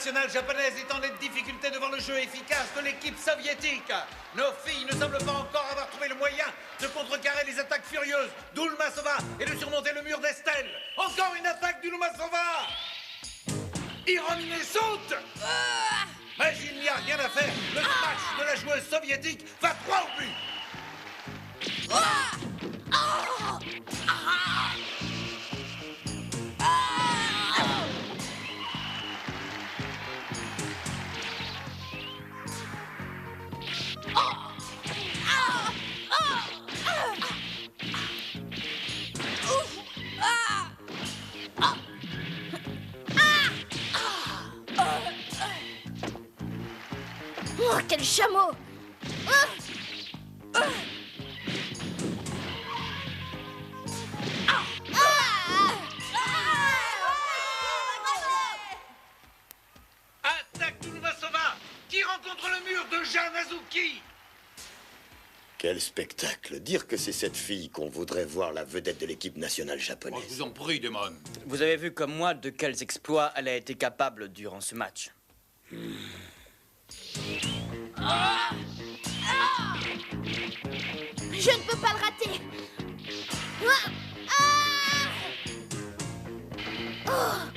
nationale japonaise est en nette difficulté devant le jeu efficace de l'équipe soviétique. Nos filles ne semblent pas encore avoir trouvé le moyen de contrecarrer les attaques furieuses d'Ulmasova et de surmonter le mur d'Estelle. Encore une attaque d'Ulmasova. Ironie saute. Mais il n'y a rien à faire. Le match de la joueuse soviétique va droit au but. Oh, quel chameau! Attaque d'Ulmasova qui rencontre le mur de Jeanne Azuki. Quel spectacle! Dire que c'est cette fille qu'on voudrait voir la vedette de l'équipe nationale japonaise. Je vous en prie, Damon. Vous avez vu comme moi de quels exploits elle a été capable durant ce match. Je ne peux pas le rater!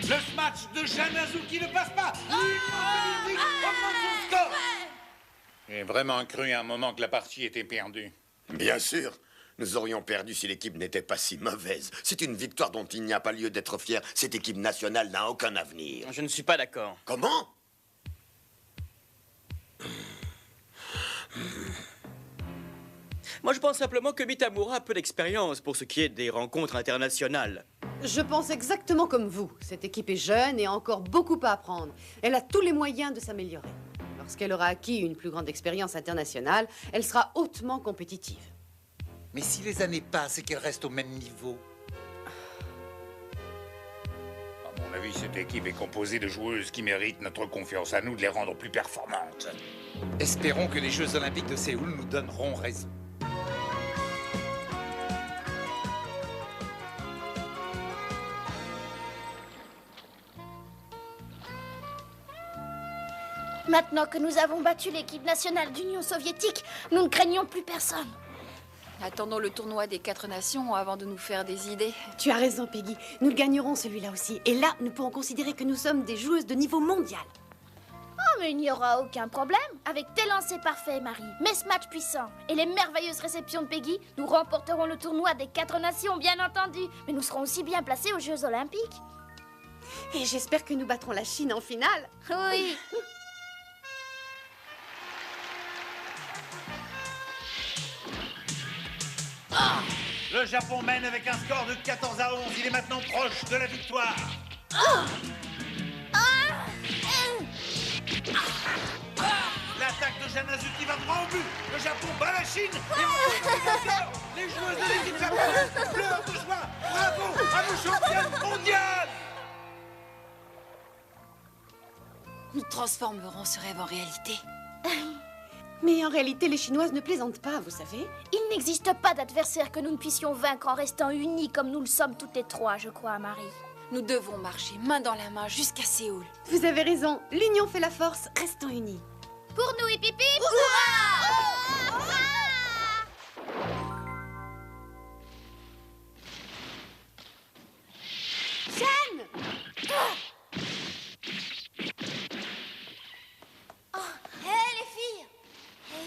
Le match de Jeanne Azuki ne passe pas. L'Union augmente son score. J'ai vraiment cru à un moment que la partie était perdue. Bien sûr. Nous aurions perdu si l'équipe n'était pas si mauvaise. C'est une victoire dont il n'y a pas lieu d'être fier. Cette équipe nationale n'a aucun avenir. Je ne suis pas d'accord. Comment? Moi, je pense simplement que Mitamura a peu d'expérience pour ce qui est des rencontres internationales. Je pense exactement comme vous. Cette équipe est jeune et a encore beaucoup à apprendre. Elle a tous les moyens de s'améliorer. Lorsqu'elle aura acquis une plus grande expérience internationale, elle sera hautement compétitive. Mais si les années passent et qu'elle reste au même niveau? À mon avis, cette équipe est composée de joueuses qui méritent notre confiance. À nous de les rendre plus performantes. Espérons que les Jeux Olympiques de Séoul nous donneront raison. Maintenant que nous avons battu l'équipe nationale d'Union soviétique, nous ne craignons plus personne. Attendons le tournoi des 4 nations avant de nous faire des idées. Tu as raison, Peggy. Nous le gagnerons celui-là aussi. Et là, nous pourrons considérer que nous sommes des joueuses de niveau mondial. Oh, mais il n'y aura aucun problème. Avec tes lancers parfaits, Marie, mes matchs puissants et les merveilleuses réceptions de Peggy, nous remporterons le tournoi des 4 nations, bien entendu. Mais nous serons aussi bien placés aux Jeux Olympiques. Et j'espère que nous battrons la Chine en finale. Oui. Le Japon mène avec un score de 14-11. Il est maintenant proche de la victoire. L'attaque de Jeanne Azuki va droit au but. Le Japon bat la Chine. Et les joueuses de l'équipe japonaise pleurent de joie. Bravo à nos championnes mondiales. Nous transformerons ce rêve en réalité. Mais en réalité, les Chinoises ne plaisantent pas, vous savez. Il n'existe pas d'adversaire que nous ne puissions vaincre en restant unis comme nous le sommes toutes les trois, je crois, Marie. Nous devons marcher main dans la main jusqu'à Séoul. Vous avez raison. L'union fait la force. Restons unis. Pour nous, hip hip hip! Jeanne! Hé, les filles!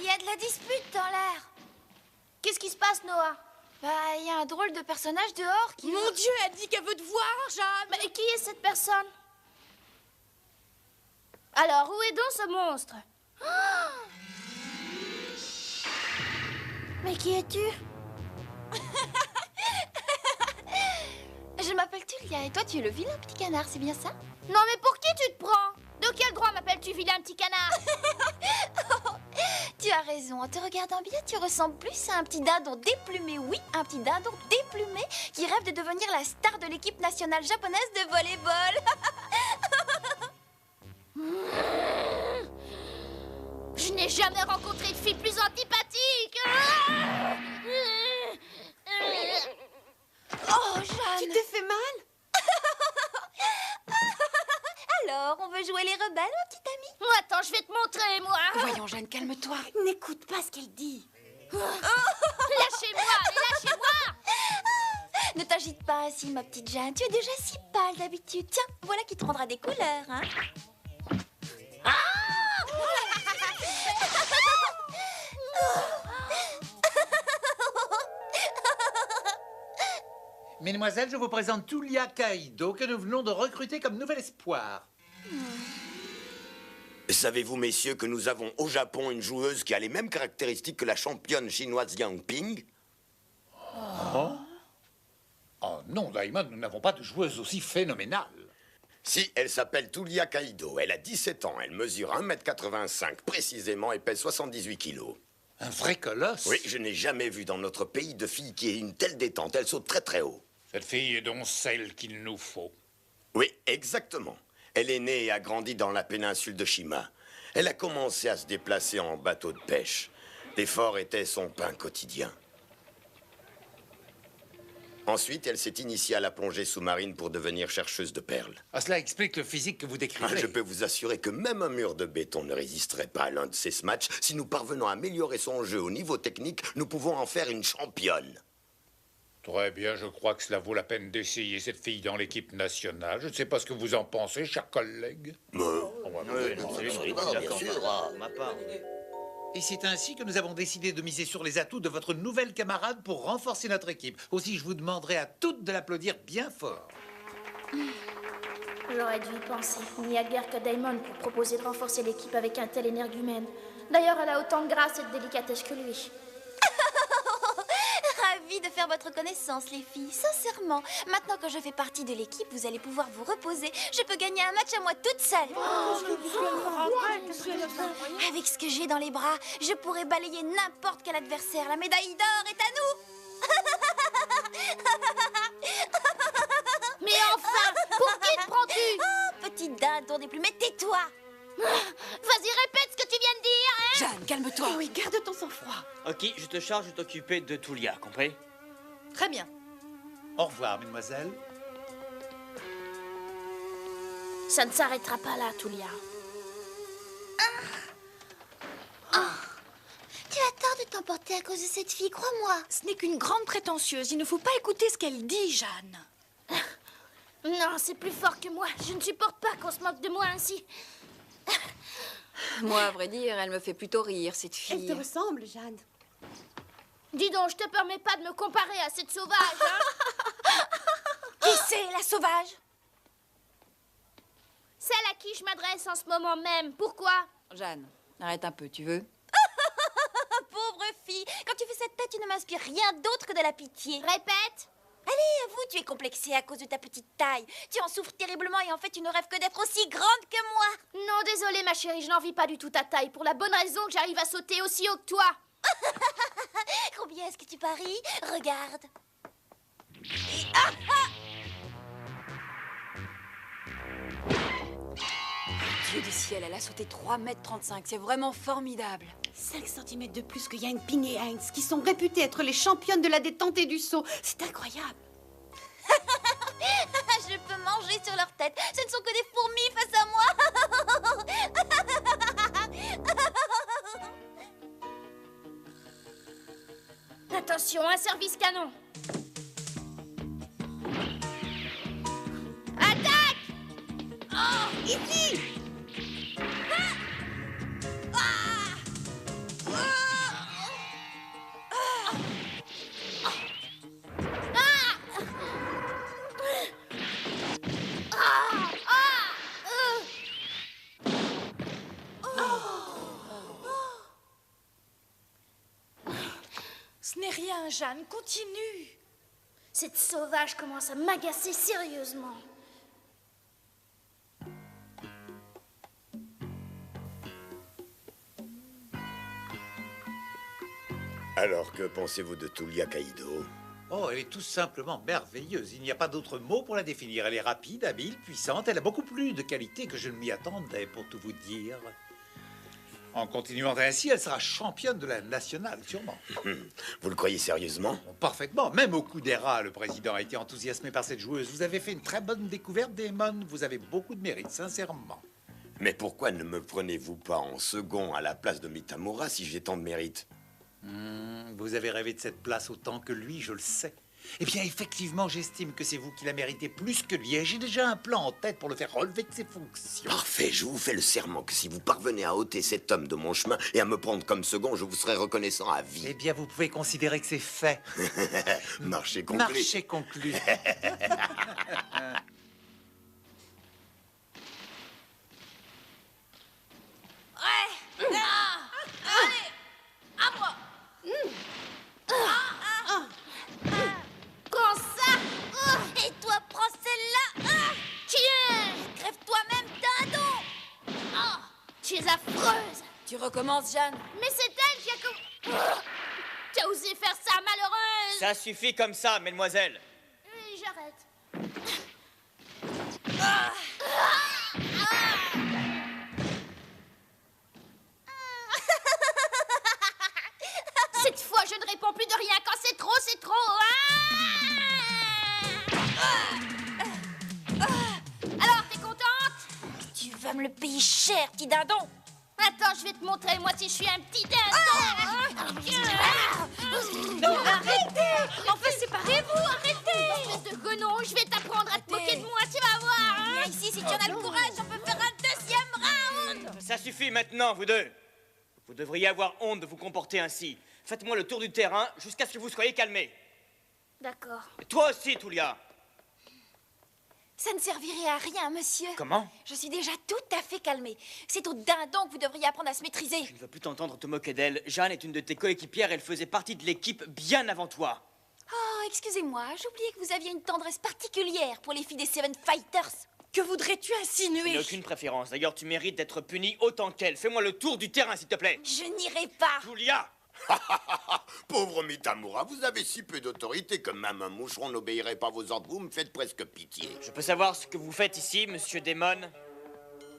Il y a de la dispute dans l'air. Qu'est-ce qui se passe, Noah? Bah, il y a un drôle de personnage dehors qui... Mon Dieu, elle dit qu'elle veut te voir, Jeanne! Mais qui est cette personne? Alors, où est donc ce monstre? Mais qui es-tu? Je m'appelle Tulia et toi tu es le vilain petit canard, c'est bien ça? Non, mais pour qui tu te prends? De quel droit m'appelles-tu vilain petit canard? Tu as raison, en te regardant bien, tu ressembles plus à un petit dindon déplumé, oui, un petit dindon déplumé qui rêve de devenir la star de l'équipe nationale japonaise de volleyball. Je n'ai jamais rencontré de fille plus antipathique. Oh, Jeanne! Tu t'es fait mal? Alors, on veut jouer les belle, mon petit ami? Oh, attends, je vais te montrer, moi. Voyons, Jeanne, calme-toi. N'écoute pas ce qu'elle dit. Lâchez-moi, lâchez-moi. Ne t'agite pas ainsi, ma petite Jeanne. Tu es déjà si pâle d'habitude. Tiens, voilà qui te rendra des couleurs, hein. Mesdemoiselles, je vous présente Tulia Kaido, que nous venons de recruter comme nouvel espoir. Savez-vous, messieurs, que nous avons au Japon une joueuse qui a les mêmes caractéristiques que la championne chinoise Yang Ping? Oh non, Diamond, nous n'avons pas de joueuse aussi phénoménale. Si, elle s'appelle Tulia Kaido. Elle a 17 ans. Elle mesure 1,85 m précisément et pèse 78 kilos. Un vrai colosse. Oui, je n'ai jamais vu dans notre pays de fille qui ait une telle détente. Elle saute très très haut. Cette fille est donc celle qu'il nous faut. Oui, exactement. Elle est née et a grandi dans la péninsule de Shima. Elle a commencé à se déplacer en bateau de pêche. L'effort était son pain quotidien. Ensuite, elle s'est initiée à la plongée sous-marine pour devenir chercheuse de perles. Ah, cela explique le physique que vous décrivez. Je peux vous assurer que même un mur de béton ne résisterait pas à l'un de ces matchs. Si nous parvenons à améliorer son jeu au niveau technique, nous pouvons en faire une championne. Très bien, je crois que cela vaut la peine d'essayer cette fille dans l'équipe nationale. Je ne sais pas ce que vous en pensez, chers collègues. Et c'est ainsi que nous avons décidé de miser sur les atouts de votre nouvelle camarade pour renforcer notre équipe. Aussi, je vous demanderai à toutes de l'applaudir bien fort. J'aurais dû y penser. Il n'y a guère que Damon pour proposer de renforcer l'équipe avec un tel énergumène. D'ailleurs, elle a autant de grâce et de délicatesse que lui. Ravie de faire votre connaissance, les filles. Sincèrement, maintenant que je fais partie de l'équipe, vous allez pouvoir vous reposer. Je peux gagner un match à moi toute seule. Avec ce que j'ai dans les bras, je pourrais balayer n'importe quel adversaire. La médaille d'or est à nous. Mais enfin, pour qui te prends-tu? Oh, petit dindon déplumé, tais-toi. Vas-y, répète ce que tu viens de dire, hein? Jeanne, calme-toi. Oui, garde ton sang-froid. Ok, je te charge de t'occuper de Tulia, compris? Très bien. Au revoir, mesdemoiselles. Ça ne s'arrêtera pas là, Tulia. Tu as tort de t'emporter à cause de cette fille, crois-moi. Ce n'est qu'une grande prétentieuse. Il ne faut pas écouter ce qu'elle dit, Jeanne. Non, c'est plus fort que moi. Je ne supporte pas qu'on se moque de moi ainsi. Moi, à vrai dire, elle me fait plutôt rire, cette Elle fille. te ressemble, Jeanne. Dis donc, je te permets pas de me comparer à cette sauvage, hein? Qui c'est, la sauvage? Celle à qui je m'adresse en ce moment même. Pourquoi? Jeanne, arrête un peu, tu veux? Pauvre fille, quand tu fais cette tête, tu ne m'inspires rien d'autre que de la pitié. Répète. Allez, avoue, tu es complexée à cause de ta petite taille. Tu en souffres terriblement et en fait, tu ne rêves que d'être aussi grande que moi. Non, désolée, ma chérie, je n'envie pas du tout ta taille. Pour la bonne raison que j'arrive à sauter aussi haut que toi. Combien est-ce que tu paries? Regarde. Dieu du ciel, elle a sauté 3,35 m. C'est vraiment formidable. 5 cm de plus que Yang Ping et Heinz, qui sont réputés être les championnes de la détente et du saut. C'est incroyable. Je peux manger sur leur tête. Ce ne sont que des fourmis face à moi. Attention, un service canon. Attaque! Oh, ici! Ce n'est rien, Jeanne, continue. Cette sauvage commence à m'agacer sérieusement. Alors, que pensez-vous de Tulia Kaido? Oh, elle est tout simplement merveilleuse. Il n'y a pas d'autre mot pour la définir. Elle est rapide, habile, puissante. Elle a beaucoup plus de qualités que je ne m'y attendais, pour tout vous dire. En continuant ainsi, elle sera championne de la nationale, sûrement. Vous le croyez sérieusement? Oh, parfaitement. Même au coup des rats, le président a été enthousiasmé par cette joueuse. Vous avez fait une très bonne découverte, Damon. Vous avez beaucoup de mérite, sincèrement. Mais pourquoi ne me prenez-vous pas en second à la place de Mitamura si j'ai tant de mérite? Vous avez rêvé de cette place autant que lui, je le sais. Eh bien, effectivement, j'estime que c'est vous qui la méritez plus que lui. Et j'ai déjà un plan en tête pour le faire relever de ses fonctions. Parfait, je vous fais le serment que si vous parvenez à ôter cet homme de mon chemin et à me prendre comme second, je vous serai reconnaissant à vie. Eh bien, vous pouvez considérer que c'est fait. Marché conclu. Marché conclu. Prends ça. Et toi, prends celle-là. Tiens. Crève toi-même, dindon. Tu es affreuse. Tu recommences, Jeanne? Mais c'est elle qui a Tu as osé faire ça, malheureuse. Ça suffit comme ça, mesdemoiselles. J'arrête. Cette fois, je ne réponds plus de rien. Quand c'est trop, c'est trop. Alors, t'es contente? Tu vas me le payer cher, petit dindon. Attends, je vais te montrer, moi, si je suis un petit dindon. Arrêtez. Enfin, séparez-vous, arrêtez. Espèce de guenon, je vais t'apprendre à te moquer de moi, tu vas voir. Viens ici, si tu en as le courage, on peut faire un deuxième round. Ça suffit maintenant, vous deux. Vous devriez avoir honte de vous comporter ainsi. Faites-moi le tour du terrain jusqu'à ce que vous soyez calmés. D'accord. Et toi aussi, Tulia. Ça ne servirait à rien, monsieur. Comment? Je suis déjà tout à fait calmée. C'est au dindon que vous devriez apprendre à se maîtriser. Je ne veux plus t'entendre te moquer d'elle. Jeanne est une de tes coéquipières, elle faisait partie de l'équipe bien avant toi. Oh, excusez-moi, j'oubliais que vous aviez une tendresse particulière pour les filles des Seven Fighters. Que voudrais-tu Je insinuer? n'ai aucune préférence. D'ailleurs, tu mérites d'être puni autant qu'elle. Fais-moi le tour du terrain, s'il te plaît. Je n'irai pas. Tulia! Pauvre Mitamura, vous avez si peu d'autorité que même un moucheron n'obéirait pas à vos ordres. Vous me faites presque pitié. Je peux savoir ce que vous faites ici, monsieur Démon?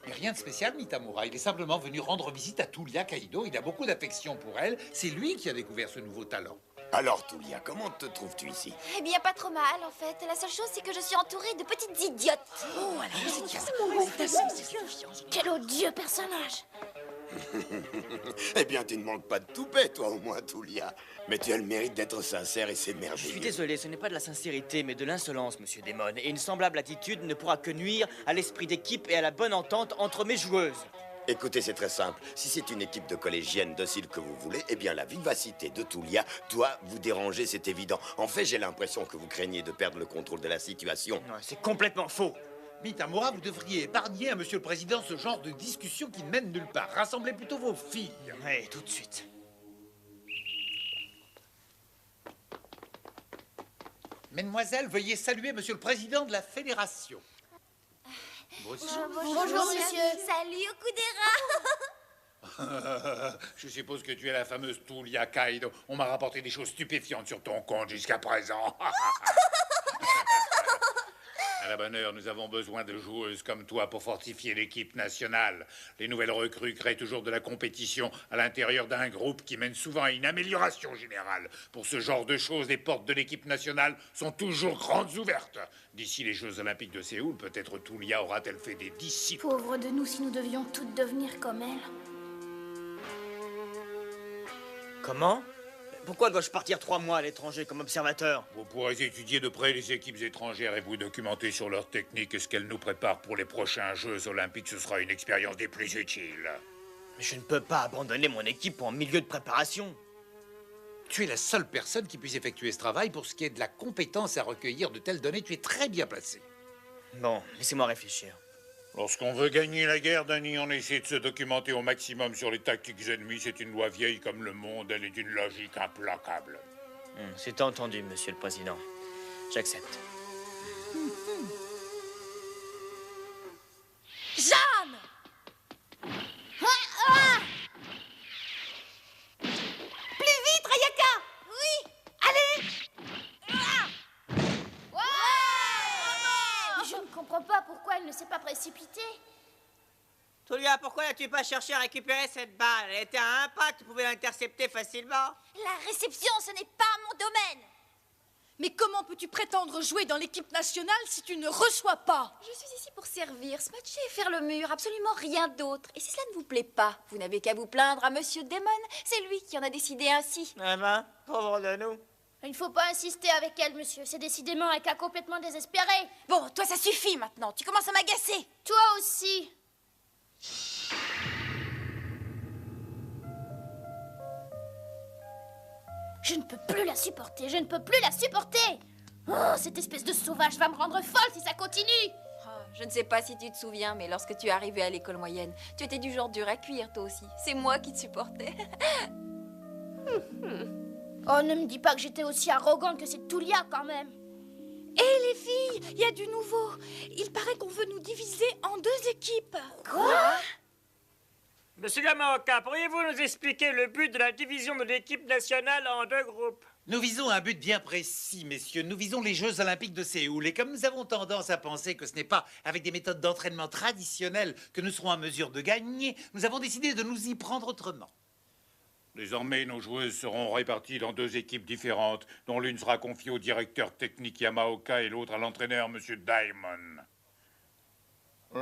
Mais rien de spécial, Mitamura. Il est simplement venu rendre visite à Tulia Kaido. Il a beaucoup d'affection pour elle. C'est lui qui a découvert ce nouveau talent. Alors, Tulia, comment te trouves-tu ici? Eh bien, pas trop mal, en fait. La seule chose, c'est que je suis entourée de petites idiotes. Oh, Quel odieux personnage. Eh bien, tu ne manques pas de toupet, toi, au moins, Tulia. Mais tu as le mérite d'être sincère et c'est Je merveilleux. suis désolé, ce n'est pas de la sincérité, mais de l'insolence, monsieur Démon. Et une semblable attitude ne pourra que nuire à l'esprit d'équipe et à la bonne entente entre mes joueuses. Écoutez, c'est très simple. Si c'est une équipe de collégiennes dociles que vous voulez, eh bien, la vivacité de Tulia doit vous déranger, c'est évident. En fait, j'ai l'impression que vous craignez de perdre le contrôle de la situation. Ouais, c'est complètement faux. Mitamura, vous devriez épargner à Monsieur le Président ce genre de discussion qui ne mène nulle part. Rassemblez plutôt vos filles. Ouais, tout de suite. Mesdemoiselles, veuillez saluer Monsieur le Président de la Fédération. Bonjour, monsieur. Salut, Okudera. Je suppose que tu es la fameuse Tulia Kaido. On m'a rapporté des choses stupéfiantes sur ton compte jusqu'à présent. À la bonne heure, nous avons besoin de joueuses comme toi pour fortifier l'équipe nationale. Les nouvelles recrues créent toujours de la compétition à l'intérieur d'un groupe qui mène souvent à une amélioration générale. Pour ce genre de choses, les portes de l'équipe nationale sont toujours grandes ouvertes. D'ici les Jeux Olympiques de Séoul, peut-être Tulia aura-t-elle fait des disciples. Pauvre de nous si nous devions toutes devenir comme elle. Comment? Pourquoi dois-je partir 3 mois à l'étranger comme observateur? Vous pourrez étudier de près les équipes étrangères et vous documenter sur leur technique et ce qu'elles nous préparent pour les prochains Jeux Olympiques. Ce sera une expérience des plus utiles. Mais je ne peux pas abandonner mon équipe en milieu de préparation. Tu es la seule personne qui puisse effectuer ce travail pour ce qui est de la compétence à recueillir de telles données. Tu es très bien placé. Bon, laissez-moi réfléchir. Lorsqu'on veut gagner la guerre, Danny, on essaie de se documenter au maximum sur les tactiques ennemies. C'est une loi vieille comme le monde, elle est d'une logique implacable. C'est entendu, monsieur le président. J'accepte. Jeanne! Plus vite, Rayaka! Oui! Allez! Je ne comprends pas pourquoi elle ne s'est pas précipitée. Tulia, pourquoi n'as-tu pas cherché à récupérer cette balle? Elle était à un pas, tu pouvais l'intercepter facilement. La réception, ce n'est pas mon domaine. Mais comment peux-tu prétendre jouer dans l'équipe nationale si tu ne reçois pas? Je suis ici pour servir, smatcher et faire le mur, absolument rien d'autre. Et si cela ne vous plaît pas, vous n'avez qu'à vous plaindre à Monsieur Damon. C'est lui qui en a décidé ainsi. Eh ben, pauvre de nous. Il ne faut pas insister avec elle, monsieur. C'est décidément un cas complètement désespéré. Bon, toi ça suffit maintenant, tu commences à m'agacer. Toi aussi. Je ne peux plus la supporter, je ne peux plus la supporter. Oh, cette espèce de sauvage va me rendre folle si ça continue. Je ne sais pas si tu te souviens, mais lorsque tu es arrivé à l'école moyenne, tu étais du genre dur à cuire, toi aussi. C'est moi qui te supportais. Oh, ne me dis pas que j'étais aussi arrogante que cette Tulia, quand même. Hé, les filles, il y a du nouveau. Il paraît qu'on veut nous diviser en 2 équipes. Quoi? Monsieur Yamaoka, pourriez-vous nous expliquer le but de la division de l'équipe nationale en 2 groupes? Nous visons un but bien précis, messieurs. Nous visons les Jeux Olympiques de Séoul. Et comme nous avons tendance à penser que ce n'est pas avec des méthodes d'entraînement traditionnelles que nous serons en mesure de gagner, nous avons décidé de nous y prendre autrement. Désormais, nos joueuses seront réparties dans 2 équipes différentes, dont l'une sera confiée au directeur technique Yamaoka et l'autre à l'entraîneur, Monsieur Diamond.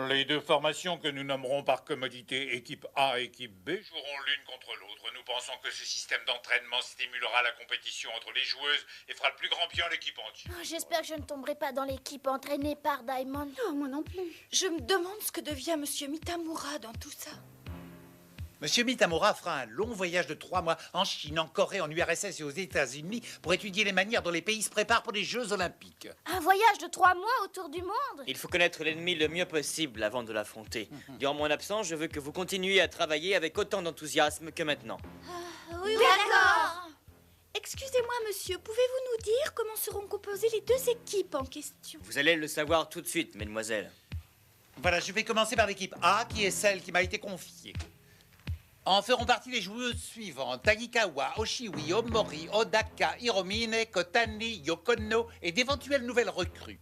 Les 2 formations que nous nommerons par commodité équipe A et équipe B joueront l'une contre l'autre. Nous pensons que ce système d'entraînement stimulera la compétition entre les joueuses et fera le plus grand bien à l'équipe entière. Oh, j'espère que je ne tomberai pas dans l'équipe entraînée par Diamond. Non, moi non plus. Je me demande ce que devient Monsieur Mitamura dans tout ça. Monsieur Mitamura fera un long voyage de 3 mois en Chine, en Corée, en URSS et aux États-Unis pour étudier les manières dont les pays se préparent pour les Jeux Olympiques. Un voyage de 3 mois autour du monde? Il faut connaître l'ennemi le mieux possible avant de l'affronter. Durant mon absence, je veux que vous continuiez à travailler avec autant d'enthousiasme que maintenant. Oui, d'accord. Excusez-moi, monsieur, pouvez-vous nous dire comment seront composées les 2 équipes en question? Vous allez le savoir tout de suite, mesdemoiselles. Voilà, je vais commencer par l'équipe A, qui est celle qui m'a été confiée. En feront partie les joueuses suivantes: Tagikawa, Oshiwi, Omori, Odaka, Hiromine, Kotani, Yokono et d'éventuelles nouvelles recrues.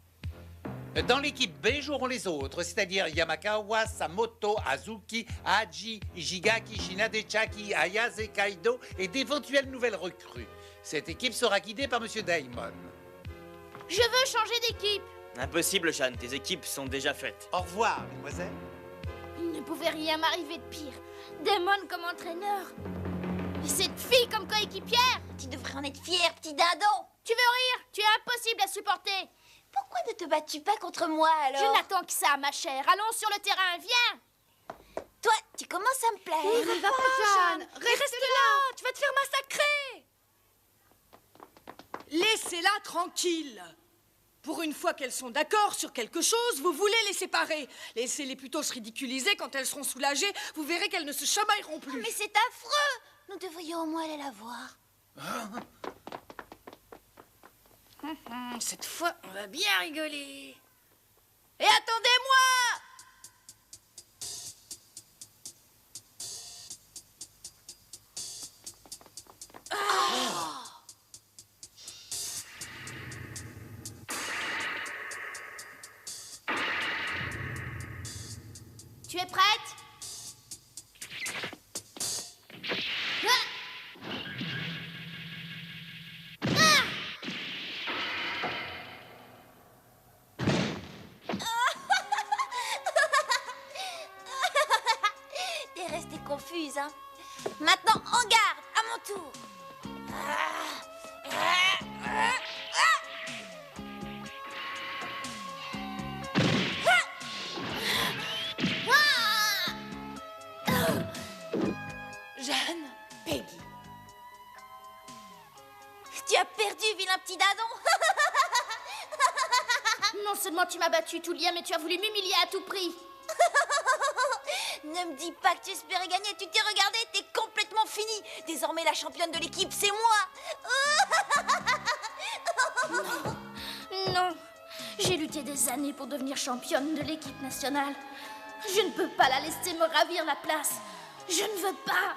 Dans l'équipe B joueront les autres, c'est-à-dire Yamakawa, Samoto, Azuki, Haji, Ishigaki, Shinadechaki, Ayase, Kaido et d'éventuelles nouvelles recrues. Cette équipe sera guidée par Monsieur Daimon. Je veux changer d'équipe. Impossible, Shan, tes équipes sont déjà faites. Au revoir, mademoiselle. Il ne pouvait rien m'arriver de pire. Damon comme entraîneur. Et cette fille comme coéquipière. Tu devrais en être fier, petit dindon. Tu veux rire? Tu es impossible à supporter. Pourquoi ne te bats-tu pas contre moi, alors? Je n'attends que ça, ma chère. Allons sur le terrain, viens. Toi, tu commences à me plaire. Ne va pas, Jeanne. Reste là, tu vas te faire massacrer. Laissez-la tranquille. Pour une fois qu'elles sont d'accord sur quelque chose, vous voulez les séparer. Laissez-les plutôt se ridiculiser quand elles seront soulagées. Vous verrez qu'elles ne se chamailleront plus. Mais c'est affreux. Nous devrions au moins aller la voir. Cette fois, on va bien rigoler. Et attendez-moi! Tu es prête? T'es restée confuse, hein? Maintenant, en garde, à mon tour. Jeanne, Peggy. Tu as perdu, vilain petit dindon. Non seulement tu m'as battu, Tulia, mais tu as voulu m'humilier à tout prix. Ne me dis pas que tu espérais gagner. Tu t'es regardé, t'es complètement fini. Désormais, la championne de l'équipe, c'est moi. Non, j'ai lutté des années pour devenir championne de l'équipe nationale. Je ne peux pas la laisser me ravir la place. Je ne veux pas.